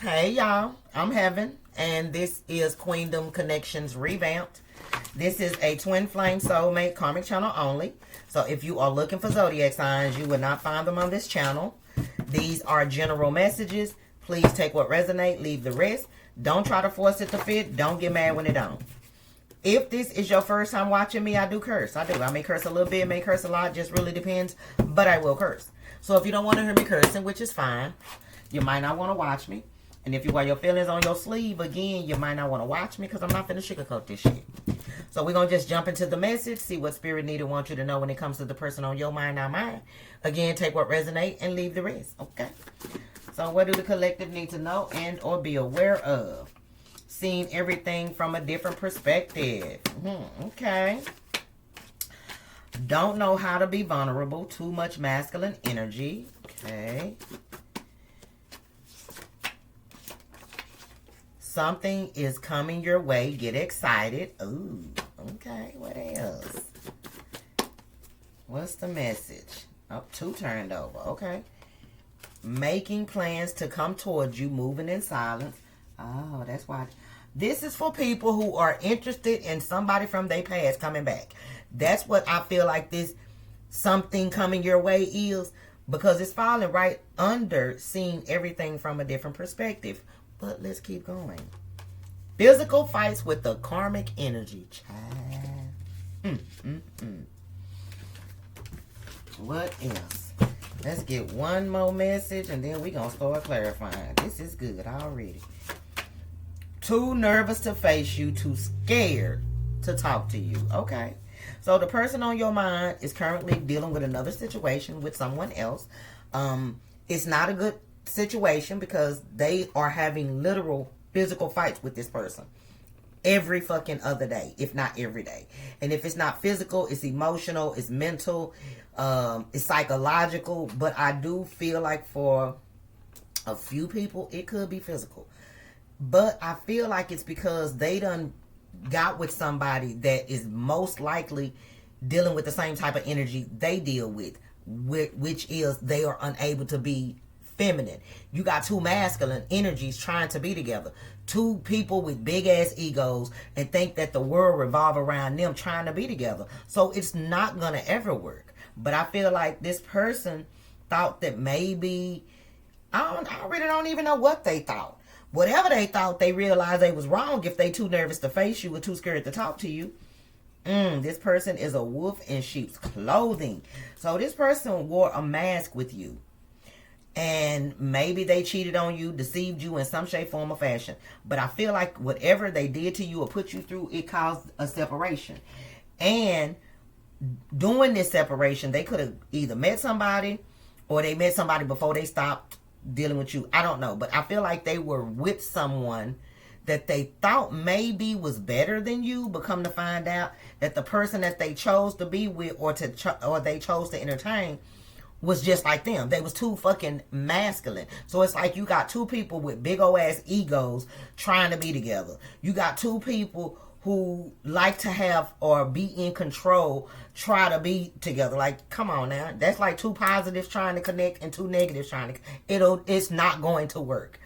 Hey y'all, I'm Heaven, and this is Queendom Connections Revamped. This is a twin flame soulmate karmic channel only. So if you are looking for zodiac signs, you will not find them on this channel. These are general messages. Please take what resonate, leave the rest. Don't try to force it to fit. Don't get mad when it don't. If this is your first time watching me, I do curse. I do. I may curse a little bit, may curse a lot, just really depends, but I will curse. So if you don't want to hear me cursing, which is fine, you might not want to watch me. And if you wear your feelings on your sleeve, again, you might not want to watch me because I'm not finna sugarcoat this shit. So we're going to just jump into the message, see what Spirit needed wants you to know when it comes to the person on your mind, not mine. Again, take what resonate and leave the rest, okay? So what do the collective need to know and or be aware of? Seeing everything from a different perspective. Okay. Don't know how to be vulnerable. Too much masculine energy. Okay. Something is coming your way. Get excited. Ooh, okay. What else? What's the message? Oh, 2 turned over. Okay. Making plans to come towards you. Moving in silence. Oh, that's why. This is for people who are interested in somebody from their past coming back. That's what I feel like this something coming your way is. Because it's falling right under seeing everything from a different perspective. But let's keep going. Physical fights with the karmic energy. Child. What else? Let's get one more message and then we're going to start clarifying. This is good already. Too nervous to face you. Too scared to talk to you. Okay. So the person on your mind is currently dealing with another situation with someone else. It's not a good situation because they are having literal physical fights with this person every fucking other day, if not every day. And if it's not physical, it's emotional, it's mental, it's psychological. But I do feel like for a few people it could be physical, but I feel like it's because they done got with somebody that is most likely dealing with the same type of energy they deal with, which is they are unable to be feminine. You got 2 masculine energies trying to be together. 2 people with big ass egos and think that the world revolve around them trying to be together. So it's not gonna ever work. But I feel like this person thought that maybe I really don't even know what they thought. Whatever they thought, they realized they was wrong if they too nervous to face you or too scared to talk to you. This person is a wolf in sheep's clothing. So this person wore a mask with you. And maybe they cheated on you, deceived you in some shape, form, or fashion. But I feel like whatever they did to you or put you through, it caused a separation. And doing this separation, they could have either met somebody or they met somebody before they stopped dealing with you. I don't know. But I feel like they were with someone that they thought maybe was better than you, but come to find out that the person that they chose to be with or they chose to entertain was just like them. They was too fucking masculine. So it's like you got 2 people with big old ass egos trying to be together. You got 2 people who like to have or be in control try to be together. Like, come on now. That's like 2 positives trying to connect and 2 negatives trying to. It's not going to work.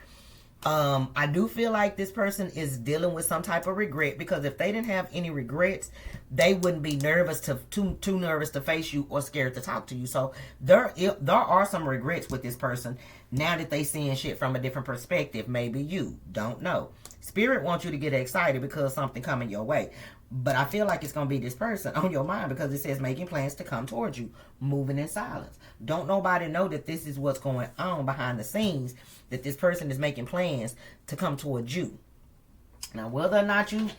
I do feel like this person is dealing with some type of regret, because if they didn't have any regrets, they wouldn't be too nervous to face you or scared to talk to you. So there are some regrets with this person now that they seeing shit from a different perspective. Maybe you don't know. Spirit wants you to get excited because something coming your way. But I feel like it's going to be this person on your mind because it says making plans to come towards you, moving in silence. Don't nobody know that this is what's going on behind the scenes, that this person is making plans to come towards you. Now, whether or not you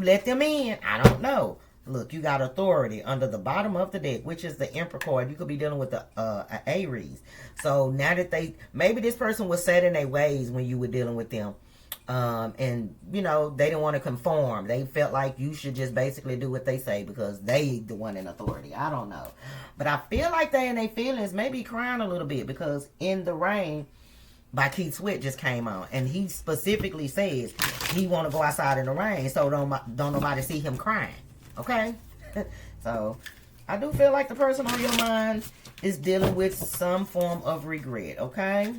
let them in, I don't know. Look, you got authority under the bottom of the deck, which is the Emperor card. You could be dealing with the Aries. So now that maybe this person was set in their ways when you were dealing with them. And you know, they didn't want to conform. They felt like you should just basically do what they say because they the one in authority. I don't know, but I feel like they in their feelings maybe crying a little bit because In the Rain by Keith Sweat just came on, and he specifically says he want to go outside in the rain, so don't nobody see him crying. Okay. So I do feel like the person on your mind is dealing with some form of regret. Okay.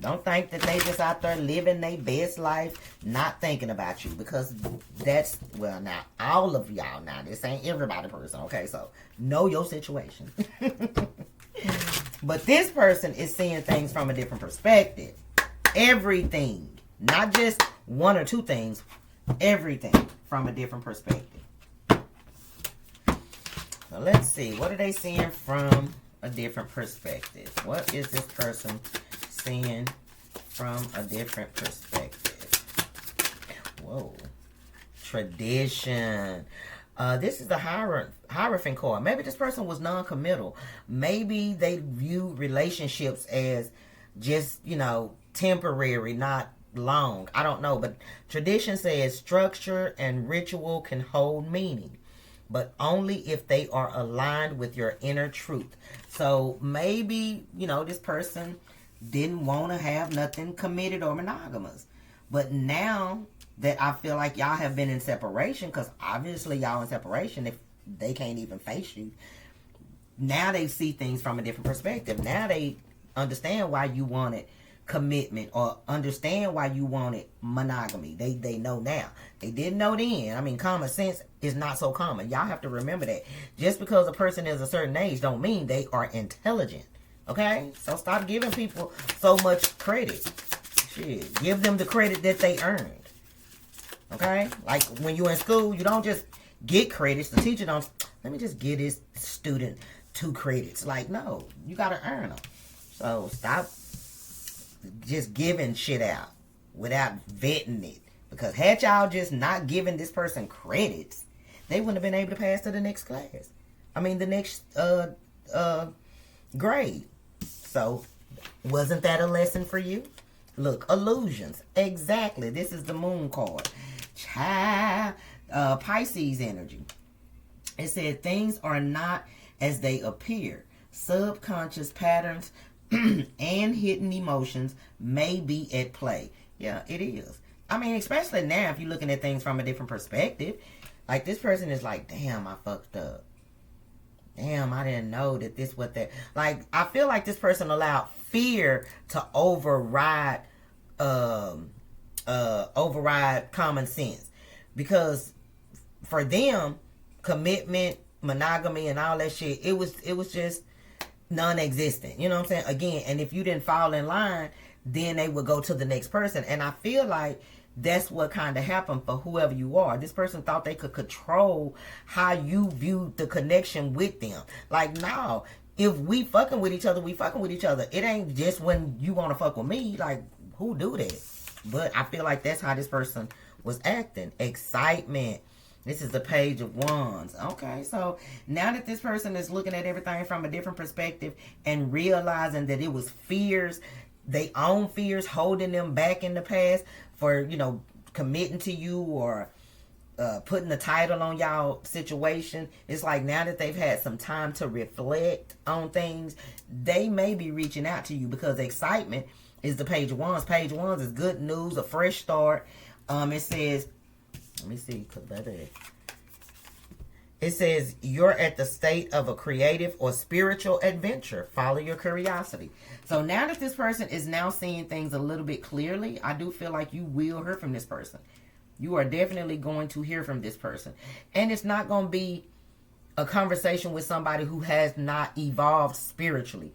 Don't think that they just out there living their best life, not thinking about you. Because that's, well, now, all of y'all now. This ain't everybody person, okay? So, know your situation. But this person is seeing things from a different perspective. Everything. Not just one or two things. Everything from a different perspective. So let's see. What are they seeing from a different perspective? What is this person seeing from a different perspective? Whoa. Tradition. This is the Hierophant card. Maybe this person was non-committal. Maybe they view relationships as just, you know, temporary, not long. I don't know. But tradition says structure and ritual can hold meaning, but only if they are aligned with your inner truth. So maybe, you know, this person didn't want to have nothing committed or monogamous. But now that I feel like y'all have been in separation, because obviously y'all in separation if they can't even face you. Now they see things from a different perspective. Now they understand why you wanted commitment, or understand why you wanted monogamy. They know now. They didn't know then. I mean, common sense is not so common. Y'all have to remember that. Just because a person is a certain age don't mean they are intelligent. Okay? So stop giving people so much credit. Shit. Give them the credit that they earned. Okay? Like when you're in school, you don't just get credits. The teacher don't, let me just give this student 2 credits. Like, no. You got to earn them. So stop just giving shit out without vetting it. Because had y'all just not given this person credits, they wouldn't have been able to pass to the next class. I mean, the next grade. So, wasn't that a lesson for you? Look, illusions. Exactly. This is the moon card. Child, Pisces energy. It said things are not as they appear. Subconscious patterns and hidden emotions may be at play. Yeah, it is. I mean, especially now if you're looking at things from a different perspective. Like, this person is like, damn, I fucked up. Damn, I didn't know that this, what, that. Like, I feel like this person allowed fear to override common sense. Because for them, commitment, monogamy, and all that shit, it was just non-existent. You know what I'm saying? Again, and if you didn't fall in line, then they would go to the next person. And I feel like that's what kind of happened for whoever you are. This person thought they could control how you viewed the connection with them. Like, no, if we fucking with each other, we fucking with each other. It ain't just when you want to fuck with me. Like, who do that? But I feel like that's how this person was acting. Excitement. This is the Page of Wands. Okay, so now that this person is looking at everything from a different perspective and realizing that it was fears, they own fears holding them back in the past for, you know, committing to you or putting the title on y'all situation. It's like now that they've had some time to reflect on things, they may be reaching out to you because excitement is the Page of Wands. Page of Wands is good news, a fresh start. It says, let me see, it says you're at the state of a creative or spiritual adventure. Follow your curiosity. So now that this person is now seeing things a little bit clearly, I do feel like you will hear from this person. You are definitely going to hear from this person. And it's not going to be a conversation with somebody who has not evolved spiritually.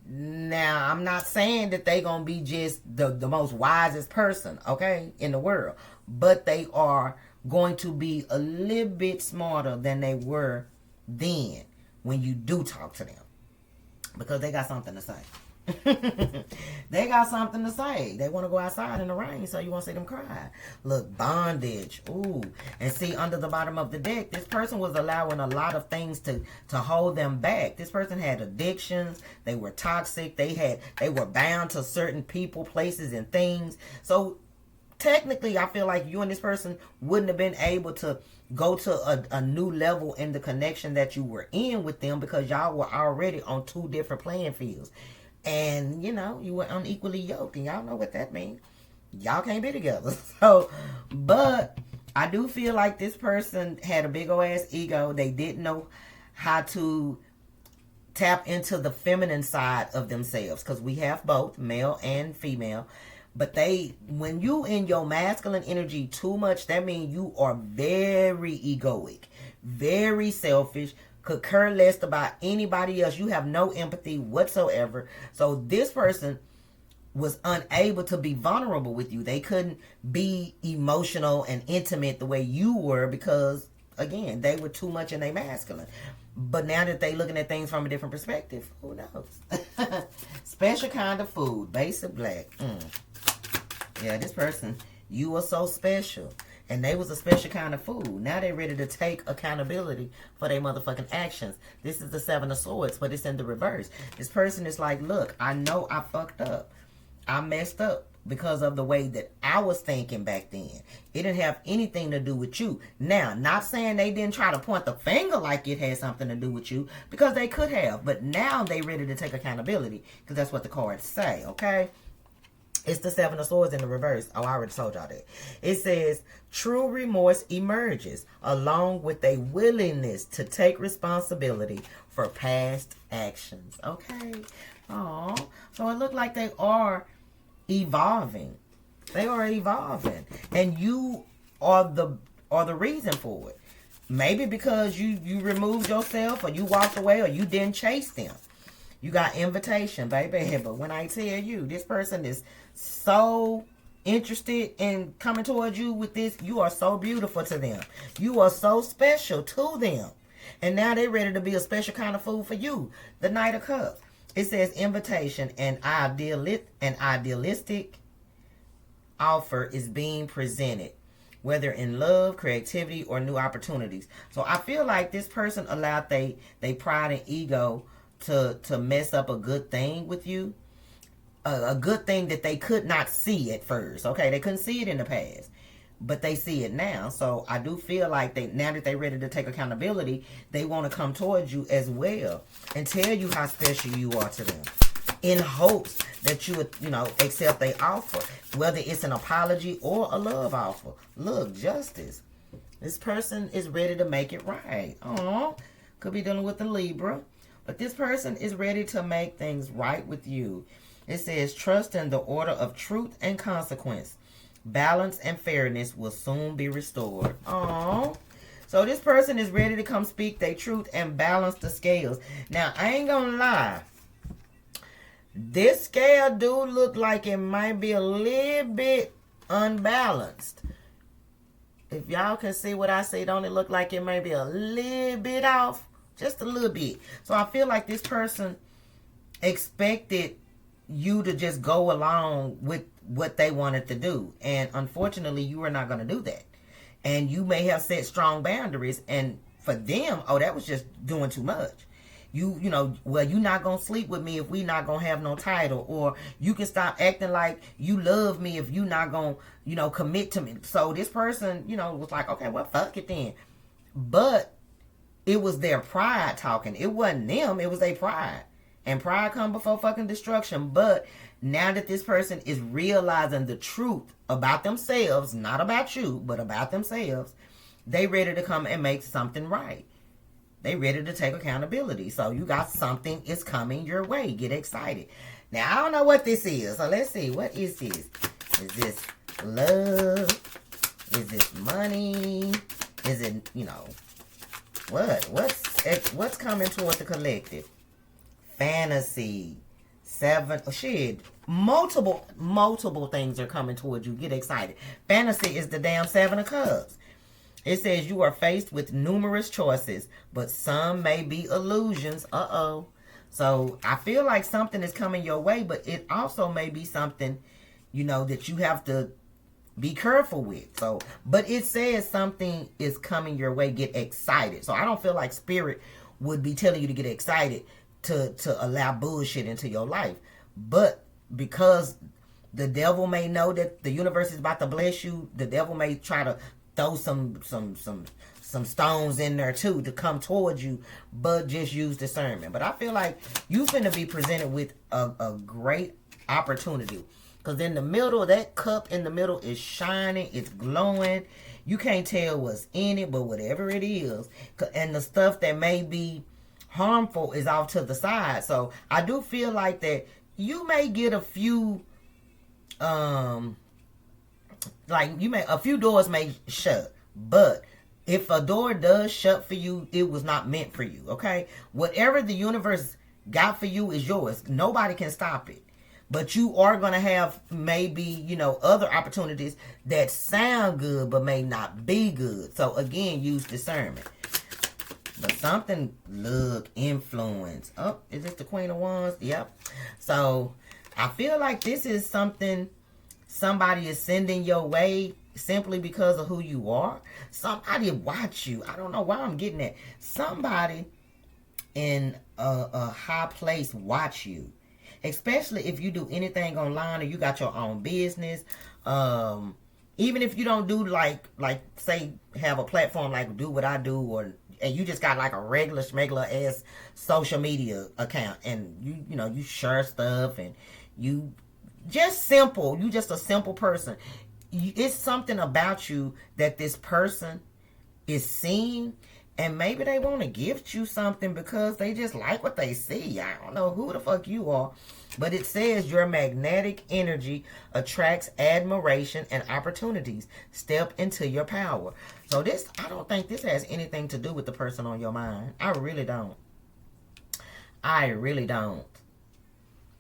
Now, I'm not saying that they're going to be just the most wisest person, okay, in the world. But they are going to be a little bit smarter than they were then when you do talk to them. Because they got something to say. They got something to say. They want to go outside in the rain, so you won't see them cry. Look, bondage. Ooh. And see, under the bottom of the deck, this person was allowing a lot of things to hold them back. This person had addictions. They were toxic. They were bound to certain people, places, and things. So technically, I feel like you and this person wouldn't have been able to go to a new level in the connection that you were in with them because y'all were already on 2 different playing fields. And, you know, you were unequally yoked. And y'all know what that means. Y'all can't be together. So, but I do feel like this person had a big old ass ego. They didn't know how to tap into the feminine side of themselves, because we have both male and female. But when you in your masculine energy too much, that means you are very egoic, very selfish, could care less about anybody else. You have no empathy whatsoever. So this person was unable to be vulnerable with you. They couldn't be emotional and intimate the way you were, because again, they were too much in their masculine. But now that they looking at things from a different perspective, who knows? Special kind of food, basic black. Yeah, this person, you were so special. And they was a special kind of food. Now they ready to take accountability for their motherfucking actions. This is the Seven of Swords, but it's in the reverse. This person is like, look, I know I fucked up. I messed up because of the way that I was thinking back then. It didn't have anything to do with you. Now, not saying they didn't try to point the finger like it had something to do with you, because they could have. But now they ready to take accountability, because that's what the cards say, okay? It's the Seven of Swords in the reverse. Oh, I already told y'all that. It says, true remorse emerges along with a willingness to take responsibility for past actions. Okay. Oh, so it looked like they are evolving. They are evolving. And you are the reason for it. Maybe because you removed yourself, or you walked away, or you didn't chase them. You got invitation, baby. But when I tell you, this person is so interested in coming towards you with this, you are so beautiful to them. You are so special to them. And now they're ready to be a special kind of food for you. The Knight of Cups. It says invitation, and an idealistic offer is being presented, whether in love, creativity, or new opportunities. So I feel like this person allowed they pride and ego to mess up a good thing with you. A good thing that they could not see at first. Okay, they couldn't see it in the past, but they see it now. So I do feel like now that they're ready to take accountability, they want to come towards you as well and tell you how special you are to them, in hopes that you would, accept their offer, whether it's an apology or a love offer. Look, justice. This person is ready to make it right. Oh, could be dealing with a Libra, but this person is ready to make things right with you. It says, trust in the order of truth and consequence. Balance and fairness will soon be restored. Oh, so this person is ready to come speak their truth and balance the scales. Now, I ain't gonna lie. This scale do look like it might be a little bit unbalanced. If y'all can see what I see, don't it look like it may be a little bit off? Just a little bit. So I feel like this person expected you to just go along with what they wanted to do. And unfortunately, you are not going to do that. And you may have set strong boundaries. And for them, oh, that was just doing too much. You're not going to sleep with me if we not going to have no title. Or you can stop acting like you love me if you not going to, commit to me. So this person, was like, okay, well, fuck it then. But it was their pride talking. It wasn't them. It was their pride. And pride come before fucking destruction. But now that this person is realizing the truth about themselves, not about you, but about themselves, they ready to come and make something right. They ready to take accountability. So you got something is coming your way. Get excited. Now, I don't know what this is. So let's see. What is this? Is this love? Is this money? Is it, what's coming toward the collective? Fantasy. Multiple things are coming towards you. Get excited. Fantasy is the damn Seven of Cups. It says you are faced with numerous choices, but some may be illusions. Uh-oh. So I feel like something is coming your way, but it also may be something, that you have to be careful with. So, but it says something is coming your way. Get excited. So I don't feel like Spirit would be telling you to get excited to allow bullshit into your life. But because the devil may know that the universe is about to bless you, the devil may try to throw some stones in there too to come towards you, but just use discernment. But I feel like you finna be presented with a great opportunity, because in the middle, that cup in the middle is shining, it's glowing. You can't tell what's in it, but whatever it is, and the stuff that may be harmful is off to the side. So I do feel like that you may get a few, a few doors may shut, but if a door does shut for you, it was not meant for you, okay? Whatever the universe got for you is yours. Nobody can stop it. But you are going to have maybe, other opportunities that sound good but may not be good. So, again, use discernment. But something, look, influence. Oh, is this the Queen of Wands? Yep. So, I feel like this is something somebody is sending your way simply because of who you are. Somebody watch you. I don't know why I'm getting that. Somebody in a high place watch you. Especially if you do anything online or you got your own business. Even if you don't do like say have a platform like do what I do, and you just got like a regular ass social media account, and you share stuff, and you just a simple person. It's something about you that this person is seeing, and maybe they want to gift you something because they just like what they see. I don't know who the fuck you are, but it says your magnetic energy attracts admiration and opportunities. Step into your power. So I don't think this has anything to do with the person on your mind. I really don't.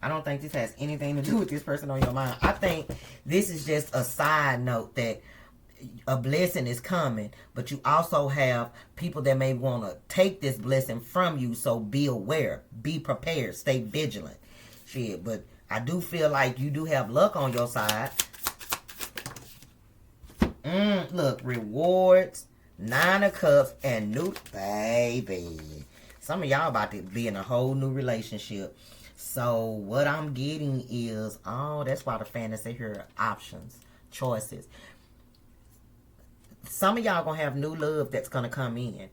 I don't think this has anything to do with this person on your mind. I think this is just a side note that a blessing is coming, but you also have people that may want to take this blessing from you. So be aware, be prepared, stay vigilant. Shit, but I do feel like you do have luck on your side. Look, rewards, 9 of Cups, and new baby. Some of y'all about to be in a whole new relationship. So what I'm getting is, that's why the fantasy here, options, choices. Some of y'all gonna have new love that's gonna come in,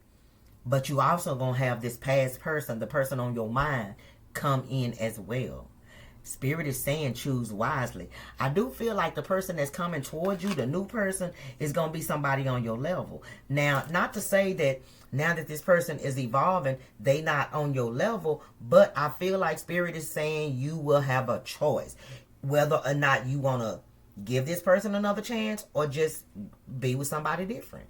but you also gonna have this past person, the person on your mind, come in as well. Spirit is saying choose wisely. I do feel like the person that's coming towards you, the new person, is gonna be somebody on your level. Now, not to say that now that this person is evolving, they not on your level, but I feel like Spirit is saying you will have a choice whether or not you want to give this person another chance or just be with somebody different.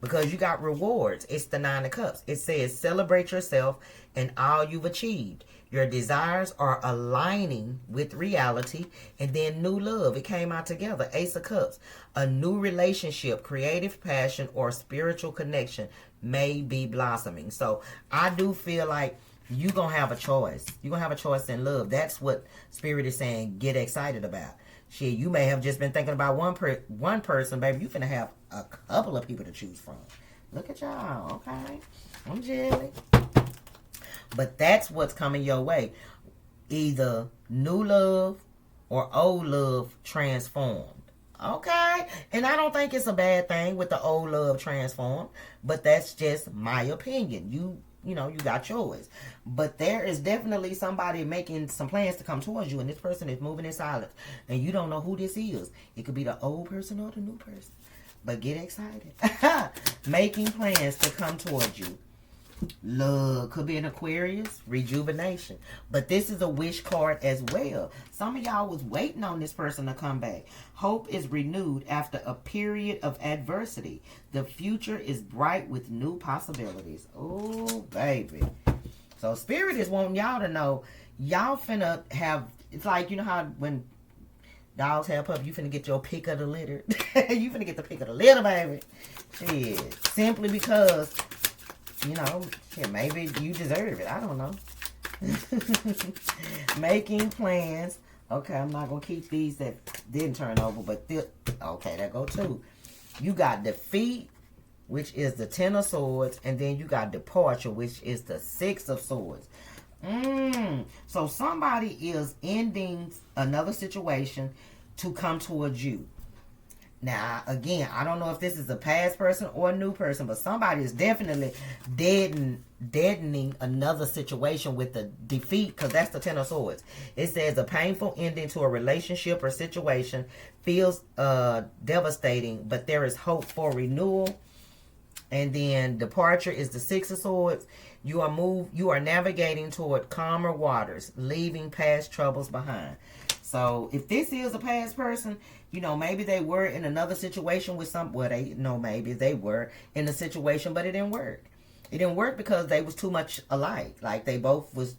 Because you got rewards. It's the 9 of Cups. It says celebrate yourself and all you've achieved. Your desires are aligning with reality. And then new love. It came out together. Ace of Cups. A new relationship, creative passion, or spiritual connection may be blossoming. So I do feel like you're going to have a choice. You're going to have a choice in love. That's what Spirit is saying. Get excited about. Shit, you may have just been thinking about one person, baby. You finna have a couple of people to choose from. Look at y'all, okay? I'm jelly. But that's what's coming your way. Either new love or old love transformed. Okay? And I don't think it's a bad thing with the old love transformed. But that's just my opinion. You got yours. But there is definitely somebody making some plans to come towards you, and this person is moving in silence. And you don't know who this is. It could be the old person or the new person. But get excited. Making plans to come towards you. Love could be an Aquarius, rejuvenation. But this is a wish card as well. Some of y'all was waiting on this person to come back. Hope is renewed after a period of adversity. The future is bright with new possibilities. Oh, baby. So Spirit is wanting y'all to know, y'all finna have, it's like, you know how when dogs have pups, you finna get your pick of the litter. You finna get the pick of the litter, baby. Shit. Simply because, maybe you deserve it. I don't know. Making plans. Okay, I'm not going to keep these that didn't turn over, but okay, that go too. You got defeat, which is the 10 of Swords, and then you got departure, which is the 6 of Swords. So somebody is ending another situation to come towards you. Now, again, I don't know if this is a past person or a new person, but somebody is definitely deadening another situation with the defeat, because that's the 10 of Swords. It says a painful ending to a relationship or situation feels devastating, but there is hope for renewal. And then departure is the 6 of Swords. You are navigating toward calmer waters, leaving past troubles behind. So if this is a past person, you know, maybe they were in another situation with maybe they were in a situation, but it didn't work. It didn't work because they was too much alike. Like, they both was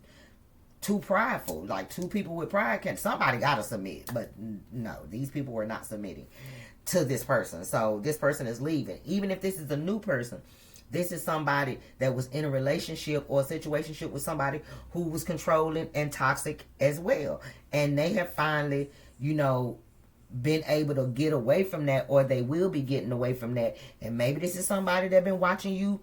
too prideful. Like, two people with pride somebody gotta submit. But no, these people were not submitting to this person. So this person is leaving. Even if this is a new person, this is somebody that was in a relationship or a situationship with somebody who was controlling and toxic as well. And they have finally, you know, been able to get away from that, or they will be getting away from that. And maybe this is somebody that been watching you,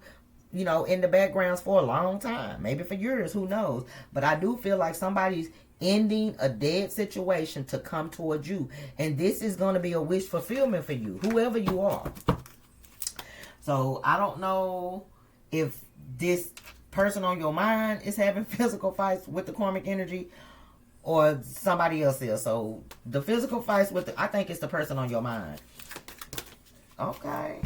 you know, in the backgrounds for a long time. Maybe for years, who knows. But I do feel like somebody's ending a dead situation to come towards you. And this is going to be a wish fulfillment for you, whoever you are. So I don't know if this person on your mind is having physical fights with the karmic energy, or somebody else is. So the physical fights with I think it's the person on your mind. Okay.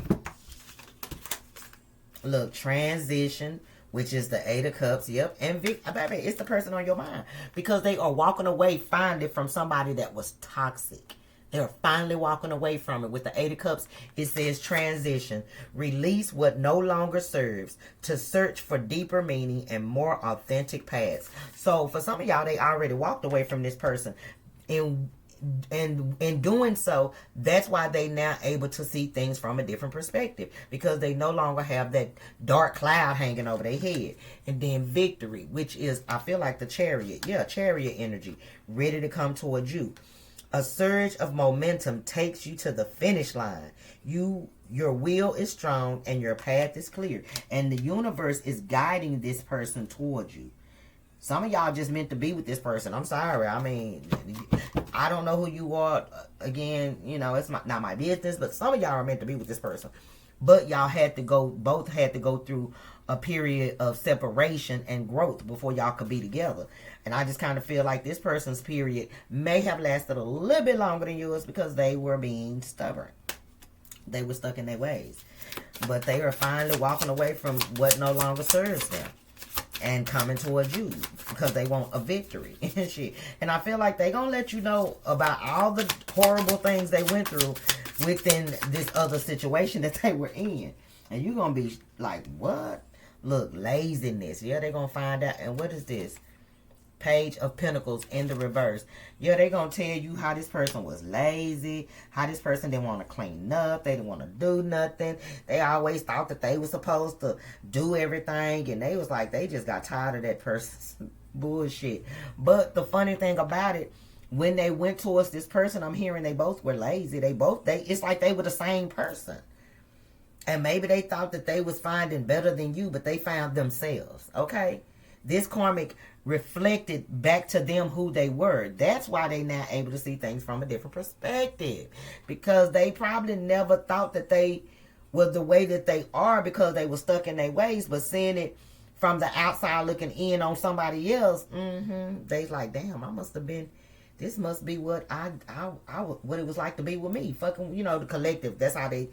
Look, transition, which is the 8 of Cups. Yep. And baby, it's the person on your mind. Because they are walking away finally from somebody that was toxic. They're finally walking away from it. With the 8 of Cups, it says transition. Release what no longer serves to search for deeper meaning and more authentic paths. So for some of y'all, they already walked away from this person. And in doing so, that's why they now able to see things from a different perspective. Because they no longer have that dark cloud hanging over their head. And then victory, which is, I feel like the chariot. Yeah, chariot energy. Ready to come towards you. A surge of momentum takes you to the finish line. Your will is strong and your path is clear. And the universe is guiding this person towards you. Some of y'all just meant to be with this person. I'm sorry. I mean, I don't know who you are. Again, you know, it's not my business. But some of y'all are meant to be with this person. But y'all both had to go through a period of separation and growth before y'all could be together. And I just kind of feel like this person's period may have lasted a little bit longer than yours because they were being stubborn. They were stuck in their ways. But they are finally walking away from what no longer serves them and coming towards you because they want a victory and shit. And I feel like they gonna let you know about all the horrible things they went through within this other situation that they were in. And you're gonna be like, what? Look, laziness. Yeah, they're gonna find out. And what is this? Page of Pentacles in the reverse. Yeah, they're gonna tell you how this person was lazy, how this person didn't want to clean up, they didn't want to do nothing. They always thought that they were supposed to do everything, and they was like, they just got tired of that person's bullshit. But the funny thing about it, when they went towards this person, I'm hearing they both were lazy. It's like they were the same person. And maybe they thought that they was finding better than you, but they found themselves. Okay? This karmic reflected back to them who they were. That's why they now able to see things from a different perspective. Because they probably never thought that they were the way that they are because they were stuck in their ways. But seeing it from the outside looking in on somebody else, they like, damn, I must have been... This must be what what it was like to be with me. Fucking, you know, the collective. That's how they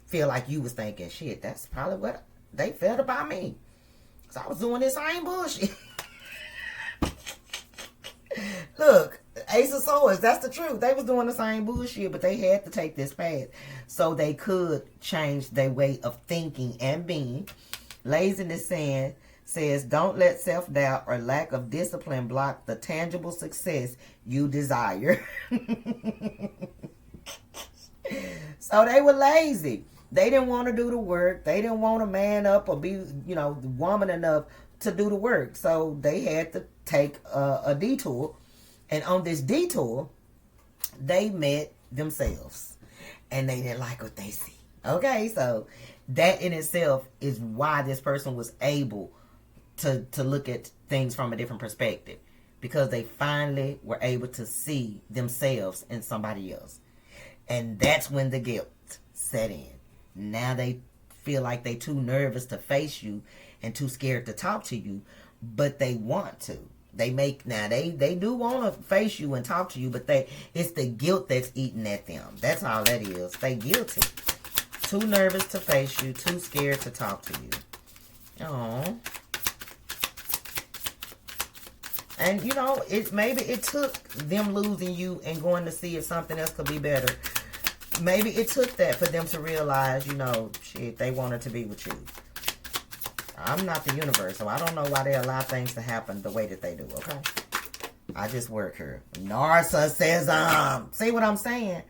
feel like you was thinking. Shit, that's probably what they felt about me. So I was doing this same bullshit. Look, Ace of Swords, that's the truth. They was doing the same bullshit, but they had to take this path so they could change their way of thinking and being. Laziness says, don't let self-doubt or lack of discipline block the tangible success you desire. So they were lazy. They didn't want to do the work. They didn't want to man up or be, you know, woman enough to do the work. So they had to take a detour. And on this detour, they met themselves. And they didn't like what they see. Okay, so that in itself is why this person was able to look at things from a different perspective. Because they finally were able to see themselves in somebody else. And that's when the guilt set in. Now they feel like they too nervous to face you and too scared to talk to you, but they want to. They do want to face you and talk to you, but it's the guilt that's eating at them. That's all that is. They guilty. Too nervous to face you, too scared to talk to you. Oh. And you know, maybe it took them losing you and going to see if something else could be better. Maybe it took that for them to realize, you know, shit, they wanted to be with you. I'm not the universe, so I don't know why they allow things to happen the way that they do, okay? I just work here. Narcissism. See what I'm saying?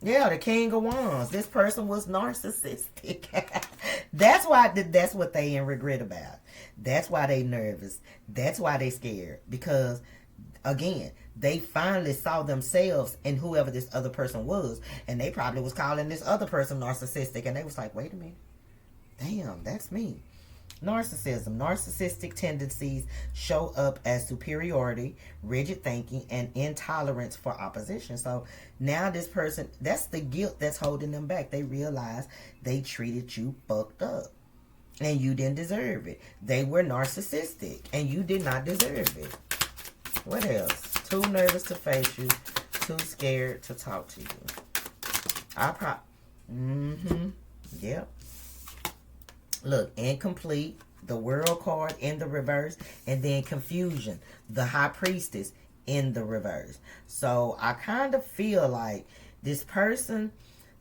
Yeah, the King of Wands. This person was narcissistic. That's what they in regret about. That's why they nervous. That's why they scared. Because, again, they finally saw themselves in whoever this other person was. And they probably was calling this other person narcissistic. And they was like, wait a minute. Damn, that's me. Narcissism. Narcissistic tendencies show up as superiority, rigid thinking, and intolerance for opposition. So now this person, that's the guilt that's holding them back. They realize they treated you fucked up and you didn't deserve it. They were narcissistic and you did not deserve it. What else? Too nervous to face you, too scared to talk to you. Yep. Look, incomplete, the World card in the reverse, and then confusion, the High Priestess in the reverse. So I kind of feel like this person,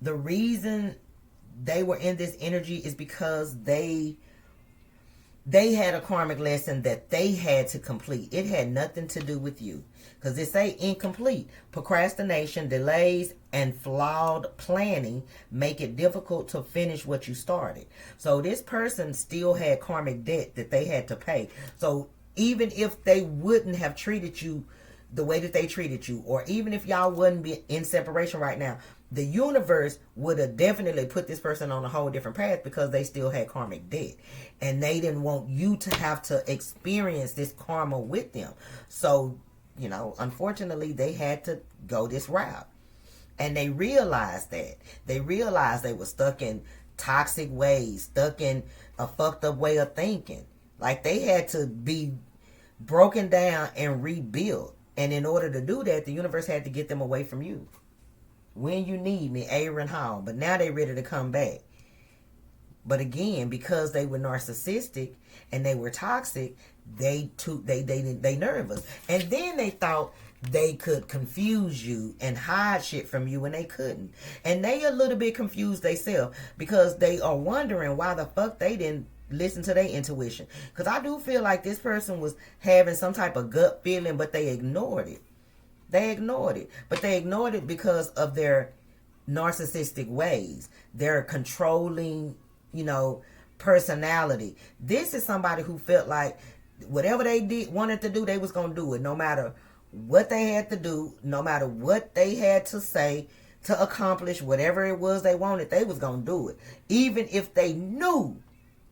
the reason they were in this energy is because they had a karmic lesson that they had to complete. It had nothing to do with you. Because they say incomplete. Procrastination, delays, and flawed planning make it difficult to finish what you started. So this person still had karmic debt that they had to pay. So even if they wouldn't have treated you the way that they treated you, or even if y'all wouldn't be in separation right now, the universe would have definitely put this person on a whole different path because they still had karmic debt. And they didn't want you to have to experience this karma with them. So, you know, unfortunately, they had to go this route. And they realized that. They realized they were stuck in toxic ways, stuck in a fucked up way of thinking. Like they had to be broken down and rebuilt. And in order to do that, the universe had to get them away from you. When you need me, Aaron Hall. But now they're ready to come back. But again, because they were narcissistic and they were toxic, they nervous. And then they thought they could confuse you and hide shit from you, and they couldn't. And they a little bit confused themselves because they are wondering why the fuck they didn't listen to their intuition. Because I do feel like this person was having some type of gut feeling, but they ignored it. They ignored it. But they ignored it because of their narcissistic ways. Their controlling, you know, personality. This is somebody who felt like whatever they wanted to do, they was going to do it. No matter what they had to do, no matter what they had to say to accomplish whatever it was they wanted, they was going to do it. Even if they knew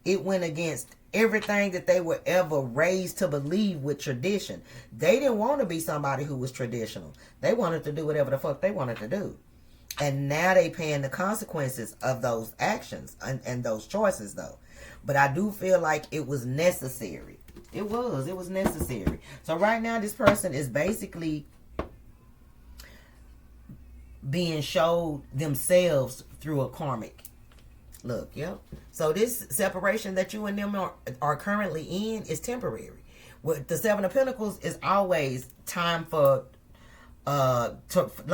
it went against everything that they were ever raised to believe with tradition. They didn't want to be somebody who was traditional. They wanted to do whatever the fuck they wanted to do. And now they paying the consequences of those actions and those choices though. But I do feel like it was necessary. It was necessary. So right now this person is basically being showed themselves through a karmic. Look, yep. So this separation that you and them are currently in is temporary. With the Seven of Pentacles is always time for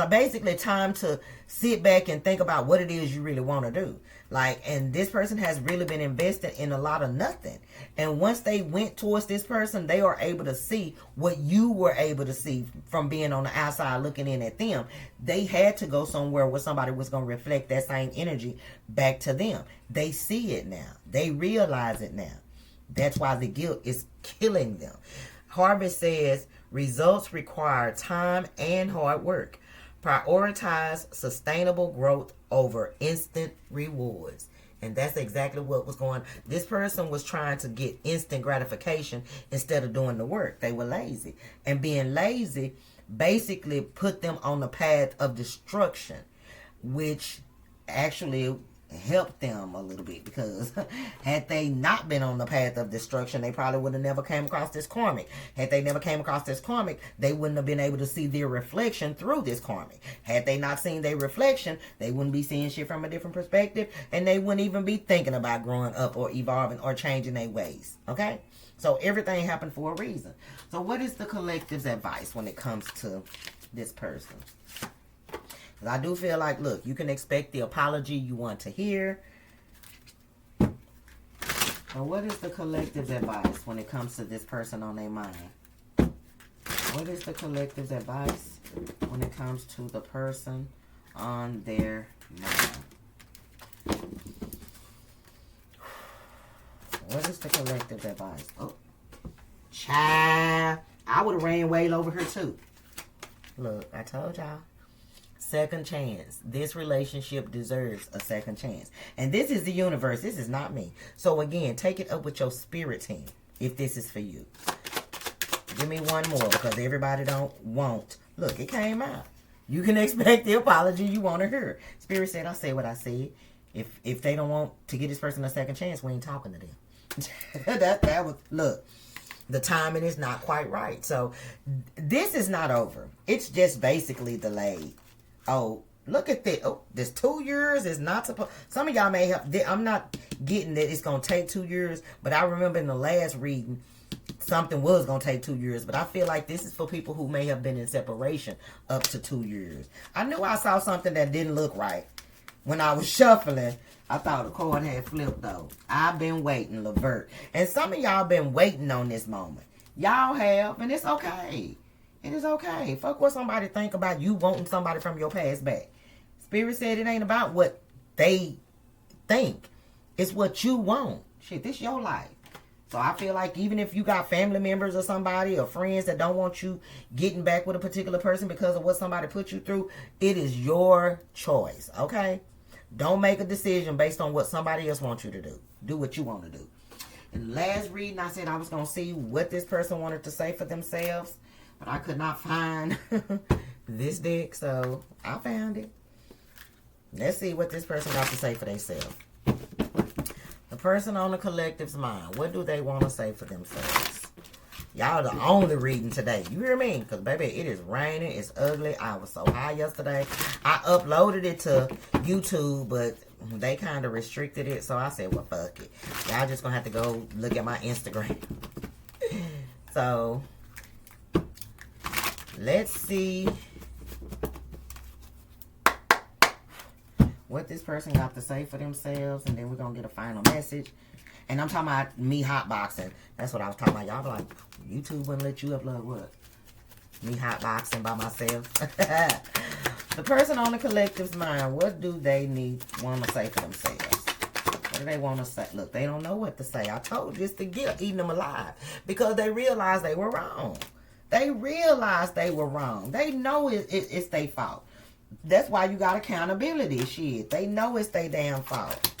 basically time to sit back and think about what it is you really want to do. Like, and this person has really been invested in a lot of nothing. And once they went towards this person, they are able to see what you were able to see from being on the outside looking in at them. They had to go somewhere where somebody was going to reflect that same energy back to them. They see it now. They realize it now. That's why the guilt is killing them. Harvest says, results require time and hard work. Prioritize sustainable growth over instant rewards. And that's exactly what was going on. This person was trying to get instant gratification instead of doing the work. They were lazy. And being lazy basically put them on the path of destruction, which actually help them a little bit, because had they not been on the path of destruction, they probably would have never came across this karmic. Had they never came across this karmic, they wouldn't have been able to see their reflection through this karmic. Had they not seen their reflection, they wouldn't be seeing shit from a different perspective, and they wouldn't even be thinking about growing up or evolving or changing their ways. Okay? So everything happened for a reason. So what is the collective's advice when it comes to this person? I do feel like, look, you can expect the apology you want to hear. But what is the collective's advice when it comes to this person on their mind? What is the collective's advice when it comes to the person on their mind? What is the collective's advice? Oh, child. I would have ran way over here too. Look, I told y'all. Second chance. This relationship deserves a second chance. And this is the universe. This is not me. So again, take it up with your spirit team if this is for you. Give me one more, because everybody don't want. Look, it came out. You can expect the apology you want to hear. Spirit said, I say what I said. If they don't want to give this person a second chance, we ain't talking to them. that was, look, the timing is not quite right. So this is not over. It's just basically delayed. Oh, look at this. Oh, this 2 years is not supposed. Some of y'all may have. I'm not getting that it's going to take 2 years. But I remember in the last reading, something was going to take 2 years. But I feel like this is for people who may have been in separation up to 2 years. I knew I saw something that didn't look right. When I was shuffling, I thought the card had flipped though. I've been waiting, Levert. And some of y'all been waiting on this moment. Y'all have, and it's okay. It is okay. Fuck what somebody think about you wanting somebody from your past back. Spirit said it ain't about what they think. It's what you want. Shit, this your life. So I feel like even if you got family members or somebody or friends that don't want you getting back with a particular person because of what somebody put you through, it is your choice, okay? Don't make a decision based on what somebody else wants you to do. Do what you want to do. In the last reading, I said I was going to see what this person wanted to say for themselves. But I could not find this deck, so I found it. Let's see what this person got to say for themselves. The person on the collective's mind, what do they want to say for themselves? Y'all the only reading today. You hear me? Because, baby, it is raining. It's ugly. I was so high yesterday. I uploaded it to YouTube, but they kind of restricted it. So I said, well, fuck it. Y'all just going to have to go look at my Instagram. So let's see what this person got to say for themselves, and then we're going to get a final message. And I'm talking about me hotboxing. That's what I was talking about. Y'all be like, YouTube wouldn't let you upload what? Me hotboxing by myself. The person on the collective's mind, what do they want to say for themselves? What do they want to say? Look, they don't know what to say. I told you it's the guilt eating them alive, because they realized they were wrong. They realized they were wrong. They know it's their fault. That's why you got accountability. Shit, they know it's their damn fault.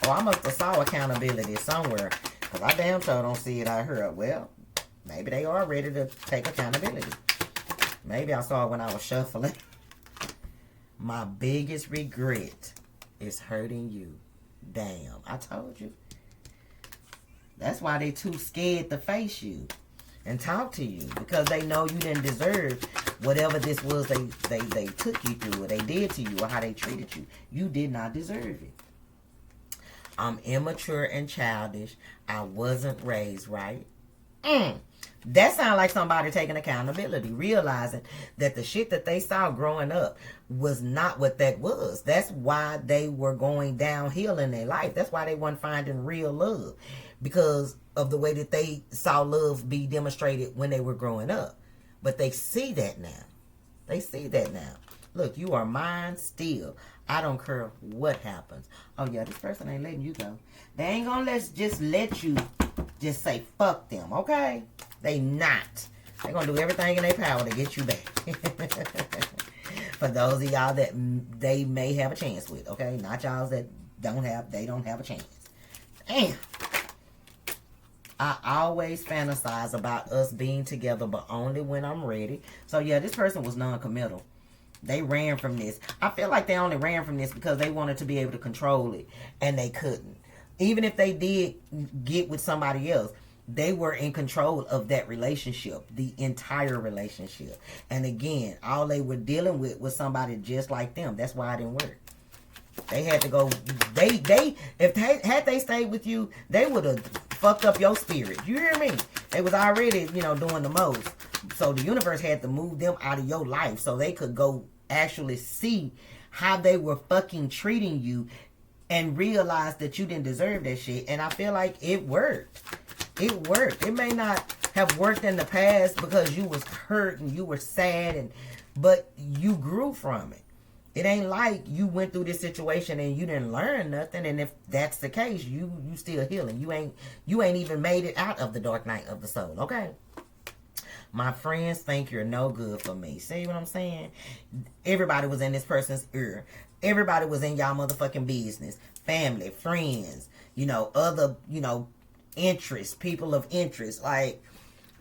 Oh, I must have saw accountability somewhere, because I damn sure don't see it out here. Well, maybe they are ready to take accountability. Maybe I saw it when I was shuffling. My biggest regret is hurting you. Damn, I told you. That's why they too scared to face you and talk to you, because they know you didn't deserve whatever this was they took you through, or they did to you, or how they treated you. You did not deserve it. I'm immature and childish. I wasn't raised right. That sounds like somebody taking accountability, realizing that the shit that they saw growing up was not what that was. That's why they were going downhill in their life. That's why they weren't finding real love, because of the way that they saw love be demonstrated when they were growing up. But they see that now. They see that now. Look, you are mine still. I don't care what happens. Oh, yeah, this person ain't letting you go. They ain't gonna just let you just say fuck them, okay? They not. They're gonna do everything in their power to get you back. For those of y'all that they may have a chance with, okay? Not y'all that don't have a chance. Damn. I always fantasize about us being together, but only when I'm ready. So, yeah, this person was non-committal. They ran from this. I feel like they only ran from this because they wanted to be able to control it, and they couldn't. Even if they did get with somebody else, they were in control of that relationship, the entire relationship. And again, all they were dealing with was somebody just like them. That's why it didn't work. They had to go. Had they stayed with you, they would have fucked up your spirit. You hear me? They was already, doing the most. So the universe had to move them out of your life so they could go actually see how they were fucking treating you and realize that you didn't deserve that shit. And I feel like it worked. It worked. It may not have worked in the past because you was hurt and you were sad, but you grew from it. It ain't like you went through this situation and you didn't learn nothing. And if that's the case, you still healing. You ain't even made it out of the dark night of the soul. Okay. My friends think you're no good for me. See what I'm saying? Everybody was in this person's ear. Everybody was in y'all motherfucking business. Family, friends, other, interests, people of interest. Like,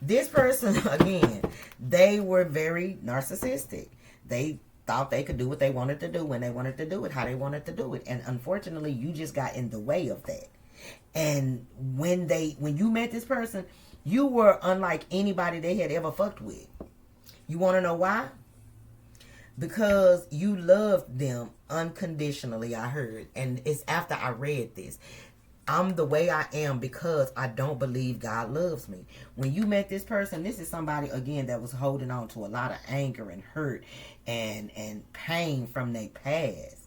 this person, again, they were very narcissistic. They thought they could do what they wanted to do when they wanted to do it, how they wanted to do it. And unfortunately, you just got in the way of that. And when you met this person, you were unlike anybody they had ever fucked with. You want to know why? Because you loved them unconditionally, I heard. And it's after I read this. I'm the way I am because I don't believe God loves me. When you met this person, this is somebody, again, that was holding on to a lot of anger and hurt and pain from their past.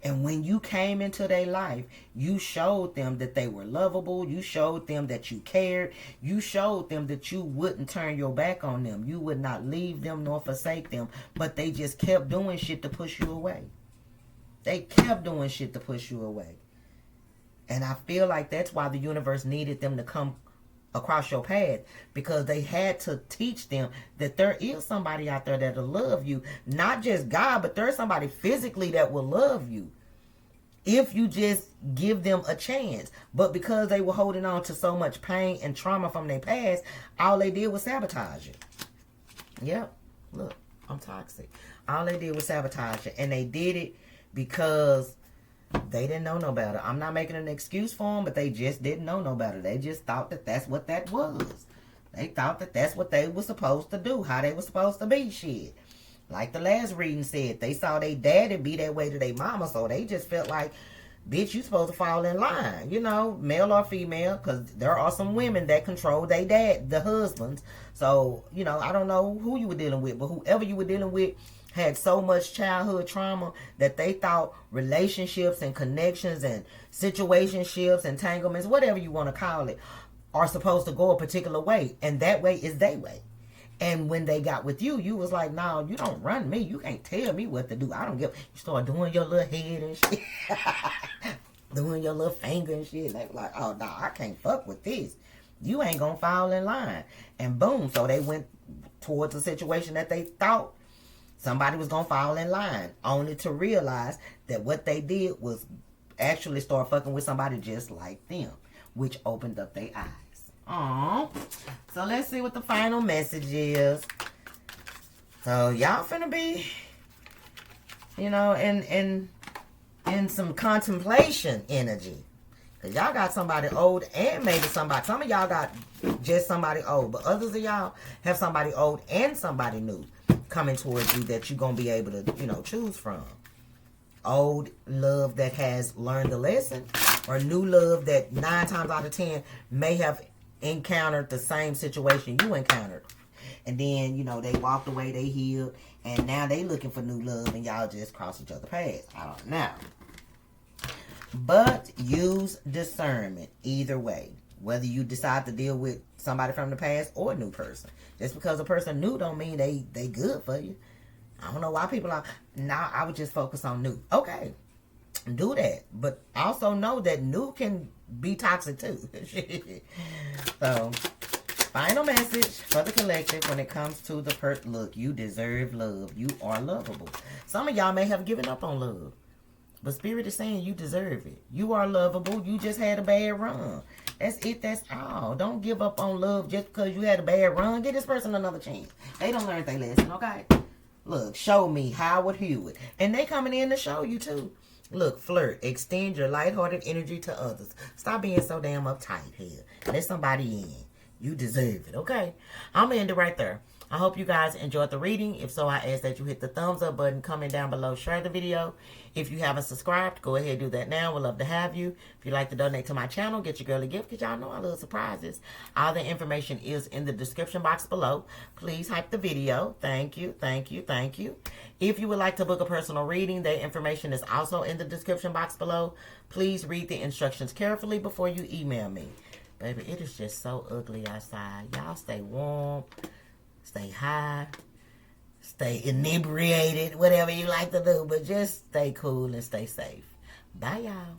And when you came into their life, you showed them that they were lovable. You showed them that you cared. You showed them that you wouldn't turn your back on them. You would not leave them nor forsake them. But they just kept doing shit to push you away. They kept doing shit to push you away. And I feel like that's why the universe needed them to come across your path, because they had to teach them that there is somebody out there that'll love you. Not just God, but there's somebody physically that will love you if you just give them a chance. But because they were holding on to so much pain and trauma from their past, all they did was sabotage it. Yep. Look, I'm toxic. All they did was sabotage it. And they did it because they didn't know no better. I'm not making an excuse for them, but they just didn't know no better. They just thought that that's what that was. They thought that that's what they were supposed to do, how they were supposed to be. Shit. Like the last reading said, they saw their daddy be that way to their mama, so they just felt like, bitch, you supposed to fall in line. Male or female, because there are some women that control their dad, the husbands. So, I don't know who you were dealing with, but whoever you were dealing with had so much childhood trauma that they thought relationships and connections and situationships, entanglements, whatever you want to call it, are supposed to go a particular way. And that way is their way. And when they got with you, you was like, no, you don't run me. You can't tell me what to do. I don't give. You start doing your little head and shit. Doing your little finger and shit. They were like, oh, no, I can't fuck with this. You ain't going to fall in line. And boom. So they went towards a situation that they thought somebody was going to fall in line, only to realize that what they did was actually start fucking with somebody just like them, which opened up their eyes. Aww. So let's see what the final message is. So y'all finna be, in some contemplation energy. Because y'all got somebody old and maybe somebody. Some of y'all got just somebody old, but others of y'all have somebody old and somebody new coming towards you that you're going to be able to, choose from. Old love that has learned the lesson, or new love that 9 times out of 10 may have encountered the same situation you encountered. And then, they walked away, they healed, and now they looking for new love, and y'all just cross each other's paths. I don't know. But use discernment either way. Whether you decide to deal with somebody from the past or a new person. Just because a person new don't mean they good for you. I don't know why people are, nah, I would just focus on new. Okay, do that. But also know that new can be toxic too. So, final message for the collective when it comes to the look, you deserve love. You are lovable. Some of y'all may have given up on love. But Spirit is saying you deserve it. You are lovable. You just had a bad run. That's it. That's all. Don't give up on love just because you had a bad run. Give this person another chance. They don't learn their lesson, okay? Look, show me Howard Hewitt. And they coming in to show you too. Look, flirt. Extend your lighthearted energy to others. Stop being so damn uptight here. Let somebody in. You deserve it, okay? I'm going to end it right there. I hope you guys enjoyed the reading. If so, I ask that you hit the thumbs up button, comment down below, share the video. If you haven't subscribed, go ahead and do that now. We'd love to have you. If you'd like to donate to my channel, get your girl a gift, because y'all know I love surprises. All the information is in the description box below. Please hype the video. Thank you, thank you, thank you. If you would like to book a personal reading, the information is also in the description box below. Please read the instructions carefully before you email me. Baby, it is just so ugly outside. Y'all stay warm. Stay high, stay inebriated, whatever you like to do, but just stay cool and stay safe. Bye, y'all.